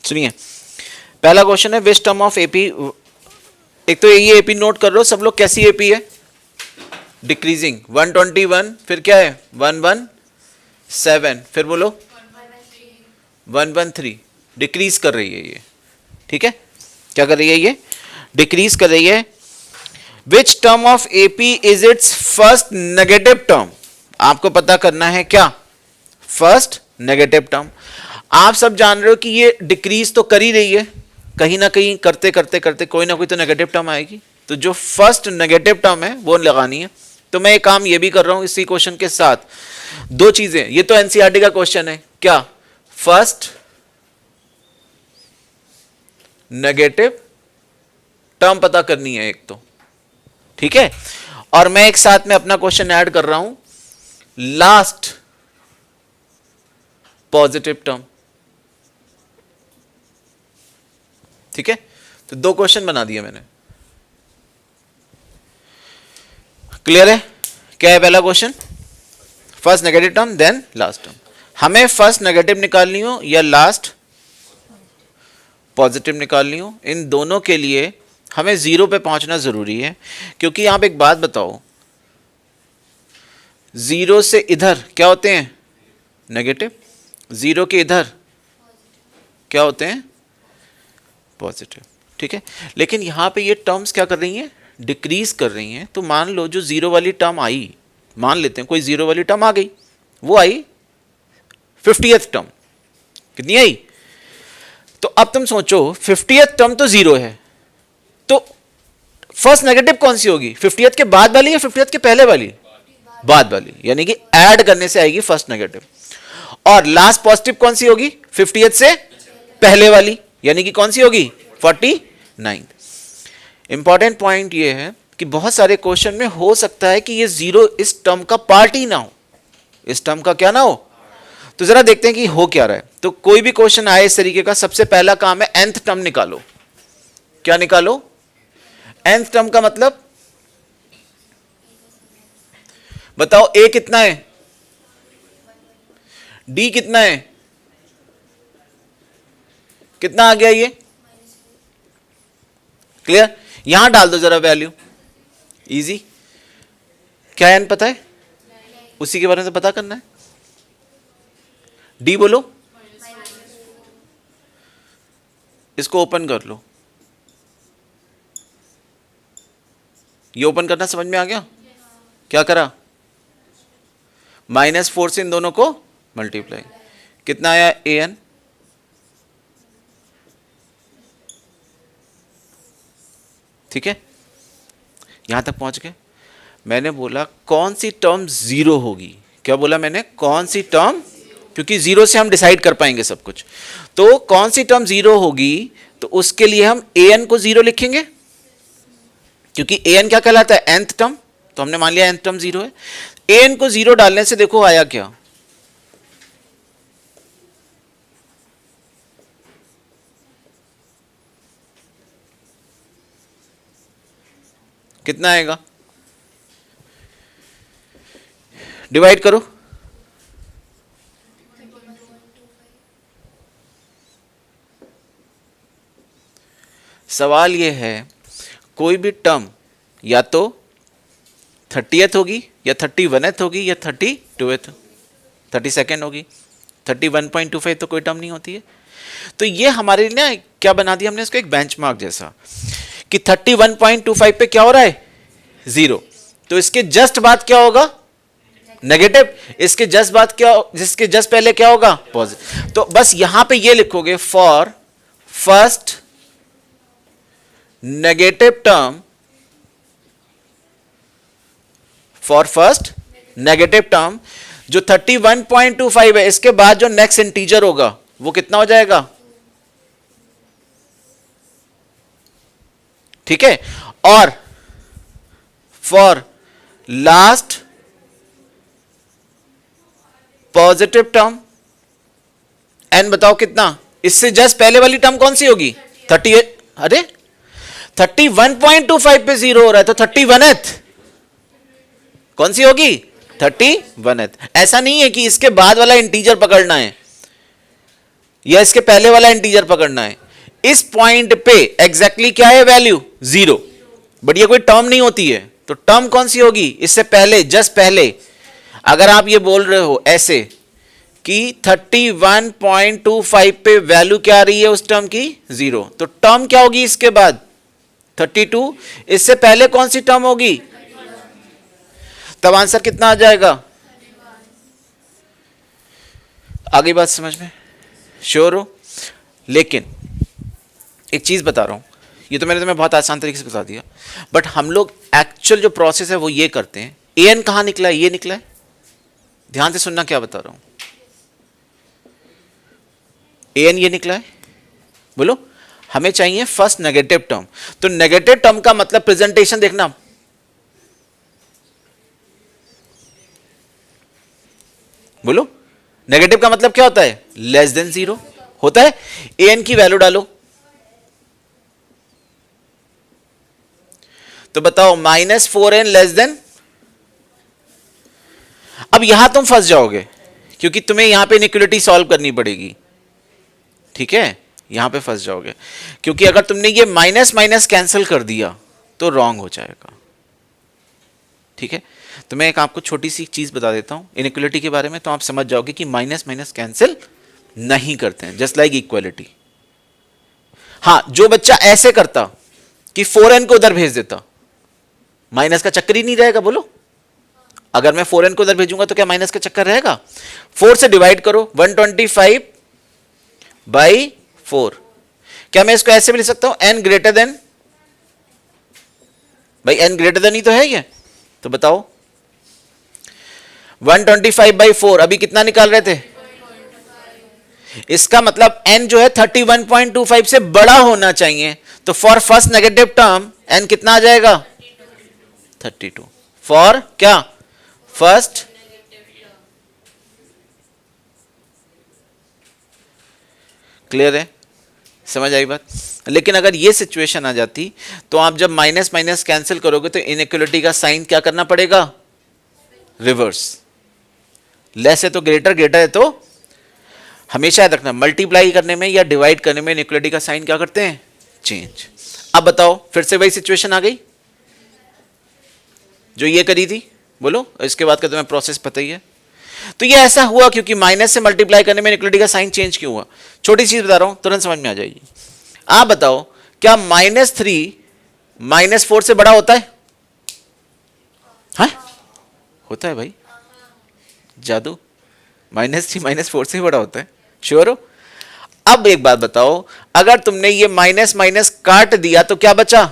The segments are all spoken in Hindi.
सुनिए, पहला क्वेश्चन है विच टर्म ऑफ एपी, एक तो ये एपी नोट कर लो सब लोग, कैसी एपी है? डिक्रीजिंग। 121, फिर क्या है 117, फिर बोलो 113, डिक्रीज कर रही है ये, ठीक है। क्या कर रही है ये? डिक्रीज कर रही है। Which term of AP is it's first negative term? आपको पता करना है क्या? First negative term. आप सब जान रहे हो कि ये डिक्रीज तो कर ही रही है, कहीं ना कहीं करते करते करते कोई ना कोई तो नेगेटिव टर्म आएगी, तो जो फर्स्ट नेगेटिव टर्म है वो लगानी है। तो मैं एक काम ये भी कर रहा हूं इसी क्वेश्चन के साथ, दो चीजें, ये तो एनसीईआरटी का क्वेश्चन है, क्या? फर्स्ट नेगेटिव टर्म पता करनी है एक तो, ठीक है। और मैं एक साथ में अपना क्वेश्चन ऐड कर रहा हूं, लास्ट पॉजिटिव टर्म, ठीक है। तो दो क्वेश्चन बना दिए मैंने, क्लियर है? क्या है पहला question? First negative term then last term. हमें फर्स्ट नेगेटिव निकालनी हो या लास्ट पॉजिटिव निकालनी हो, इन दोनों के लिए हमें जीरो पे पहुंचना जरूरी है, क्योंकि यहां पे एक बात बताओ, जीरो से इधर क्या होते हैं? नेगेटिव। जीरो के इधर क्या होते हैं? पॉजिटिव, ठीक है। लेकिन यहां पे ये टर्म्स क्या कर रही हैं? डिक्रीज कर रही हैं। तो मान लो जो जीरो वाली टर्म आई, मान लेते हैं कोई जीरो वाली टर्म आ गई, वो आई 50th टर्म, कितनी आई? तो अब तुम सोचो 50th टर्म तो जीरो है, तो फर्स्ट नेगेटिव कौन सी होगी? 50th के बाद वाली या 50th के पहले वाली? बाद वाली, यानी कि ऐड करने से आएगी फर्स्ट नेगेटिव। और लास्ट पॉजिटिव कौन सी होगी? 50th से पहले वाली, यानी कि कौन सी होगी? 49। इंपॉर्टेंट पॉइंट ये है कि बहुत सारे क्वेश्चन में हो सकता है कि ये जीरो इस टर्म का पार्ट ही ना हो, इस टर्म का क्या ना हो। तो जरा देखते हैं कि हो क्या रहा है। तो कोई भी क्वेश्चन आए इस तरीके का, सबसे पहला काम है nth टर्म निकालो। क्या निकालो? nth टर्म का मतलब बताओ, a कितना है, d कितना है, कितना आ गया ये? क्लियर? यहां डाल दो जरा वैल्यू, इजी। क्या है n पता है? उसी के बारे में पता करना है। d बोलो, इसको ओपन कर लो। ये ओपन करना समझ में आ गया? क्या करा? -4 से इन दोनों को मल्टीप्लाई, कितना आया? an। ठीक है, यहां तक पहुंच गए। मैंने बोला कौन सी टर्म जीरो होगी? क्या बोला मैंने? कौन सी टर्म, क्योंकि जीरो से हम डिसाइड कर पाएंगे सब कुछ। तो कौन सी टर्म जीरो होगी? तो उसके लिए हम an को जीरो लिखेंगे, क्योंकि an क्या कहलाता है? nth term. तो हमने मान लिया nth टर्म जीरो है। an को जीरो डालने से देखो आया क्या? कितना आएगा? डिवाइड करो। सवाल यह है, कोई भी टर्म या तो 30th होगी या 31th होगी या 32th, 32nd होगी। 31.25 तो कोई टर्म नहीं होती है। तो ये हमारे लिए ना क्या बना दिया हमने इसको? एक बेंचमार्क जैसा, कि 31.25 पे क्या हो रहा है? जीरो। तो इसके जस्ट बाद क्या होगा? नेगेटिव। इसके जस्ट बाद क्या, जिसके जस्ट पहले क्या होगा? पॉजिटिव। तो बस यहां पे ये लिखोगे, for first negative term, for first negative term जो 31.25 है, इसके बाद जो नेक्स्ट इंटीजर होगा वो कितना हो जाएगा? ठीक है। और for last positive term n बताओ कितना? इससे जस्ट पहले वाली टर्म कौन सी होगी? 38। अरे 31.25 पे जीरो हो रहा है, तो 31th कौन सी होगी? 31th। ऐसा नहीं है कि इसके बाद वाला इंटीजर पकड़ना है, या इसके पहले वाला इंटीजर पकड़ना है। इस पॉइंट पे एग्जैक्टली क्या है वैल्यू 0, बट ये कोई टर्म नहीं होती है। तो टर्म कौन सी होगी इससे पहले, जस्ट पहले। अगर आप ये बोल रहे हो ऐसे कि 31.25 पे वैल्यू क्या आ रही है उस टर्म की 0, तो टर्म क्या होगी इसके बाद 32, इससे पहले कौन सी टर्म होगी, तब आंसर कितना आ जाएगा। आगे बात समझ में श्योर हो। लेकिन एक चीज बता रहा हूं, ये तो मैंने तुम्हें बहुत आसान तरीके से बता दिया, बट हम लोग एक्चुअल जो प्रोसेस है वो ये करते हैं। an कहां निकला है, ये निकला है, ध्यान से सुनना क्या बता रहा हूं। an ये निकला है, बोलो हमें चाहिए फर्स्ट नेगेटिव टर्म। तो नेगेटिव टर्म का मतलब प्रेजेंटेशन देखना, बोलो नेगेटिव का मतलब क्या होता है, लेस देन 0 होता है। an की वैल्यू डालो, तो बताओ -4n लेस देन। अब यहां तुम फंस जाओगे क्योंकि तुम्हें यहां पे इनइक्वालिटी सॉल्व करनी पड़ेगी, ठीक है, यहां पे फंस जाओगे क्योंकि अगर तुमने ये माइनस माइनस कैंसिल कर दिया तो रॉन्ग हो जाएगा, ठीक है। तो मैं एक आपको छोटी सी चीज बता देता हूं इनइक्वालिटी के बारे में, तो आप समझ जाओगे कि माइनस माइनस कैंसिल नहीं करते हैं, जस्ट लाइक इक्वालिटी। हां, जो बच्चा ऐसे करता कि 4n को उधर भेज देता, माइनस का चक्कर ही नहीं रहेगा। बोलो अगर मैं 4n को उधर भेजूंगा तो क्या माइनस का चक्कर रहेगा। 4 से डिवाइड करो, 125/4। क्या मैं इसको ऐसे भी लिख सकता हूं, n ग्रेटर देन, भाई n ग्रेटर देन ही तो है ये। तो बताओ 125/4 अभी कितना निकाल रहे थे, इसका मतलब n जो है 31.25 से बड़ा होना चाहिए। तो for first negative term n कितना आ जाएगा 32, फॉर क्या फर्स्ट। क्लियर है, समझ आई बात। लेकिन अगर ये सिचुएशन आ जाती तो आप जब माइनस माइनस कैंसिल करोगे तो इनइक्वालिटी का साइन क्या करना पड़ेगा, रिवर्स। लेस है तो ग्रेटर, ग्रेटर है तो, हमेशा याद रखना मल्टीप्लाई करने में या डिवाइड करने में इनइक्वालिटी का साइन क्या करते हैं, चेंज। अब बताओ फिर से वही सिचुएशन आ गई जो ये करी थी, बोलो इसके बाद का तुम्हें प्रोसेस पता ही है। तो ये ऐसा हुआ क्योंकि माइनस से मल्टीप्लाई करने में इनइक्वालिटी का साइन चेंज क्यों हुआ। छोटी चीज बता रहा हूं, तुरंत समझ में आ जाएगी। आप बताओ क्या -3 -4 से बड़ा होता है, हाँ? होता है भाई, जादू, -3 -4 से बड़ा होता है, श्योर हो। अब एक बात बताओ, अगर तुमने ये माइनस माइनस काट दिया तो क्या बचा,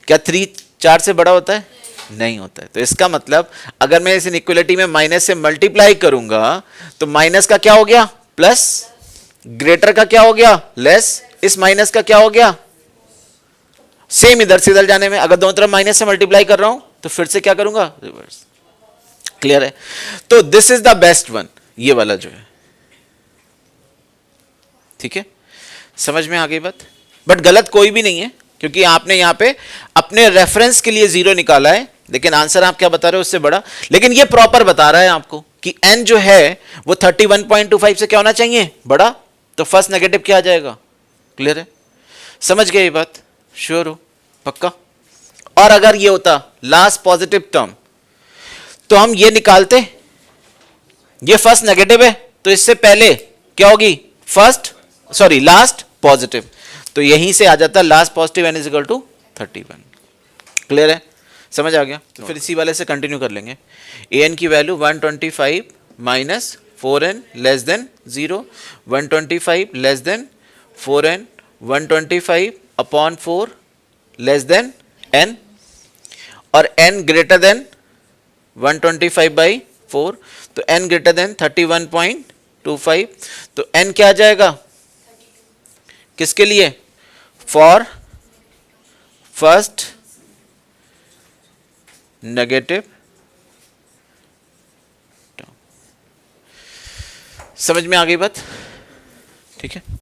क्या 3 4 से बड़ा होता है, नहीं होता है। तो इसका मतलब अगर मैं इस इनइक्वालिटी में माइनस से मल्टीप्लाई करूंगा तो माइनस का क्या हो गया प्लस, ग्रेटर का क्या हो गया लेस, इस माइनस का क्या हो गया सेम, इधर से इधर जाने में अगर दोनों तरफ माइनस से मल्टीप्लाई कर रहा हूं तो फिर से क्या करूंगा, रिवर्स। क्लियर है। तो this is the best one, ये वाला जो है, ठीक है, समझ में आ गई बात। बट गलत कोई भी नहीं है क्योंकि आपने यहां पे अपने रेफरेंस के लिए 0 निकाला है, लेकिन आंसर आप क्या बता रहे हो उससे बड़ा। लेकिन ये प्रॉपर बता रहा है आपको कि n जो है वो 31.25 से क्या होना चाहिए, बड़ा। तो फर्स्ट नेगेटिव क्या आ जाएगा, क्लियर है, समझ गए ये बात, श्योर हो, पक्का। और अगर ये होता लास्ट पॉजिटिव टर्म तो हम ये निकालते, ये फर्स्ट नेगेटिव है तो इससे पहले क्या होगी फर्स्ट, सॉरी लास्ट पॉजिटिव, तो यहीं से आ जाता last positive n is equal to 31। Clear है, समझ आ गया। तो फिर इसी वाले से कंटिन्यू कर लेंगे। an की value 125 minus 4n less than 0, 125 less than 4n, 125 upon 4 less than n, और n ग्रेटर देन 125/4, तो n ग्रेटर देन 31.25, तो n क्या आ जाएगा किसके लिए, फॉर फर्स्ट नेगेटिव। समझ में आ गई बात, ठीक है।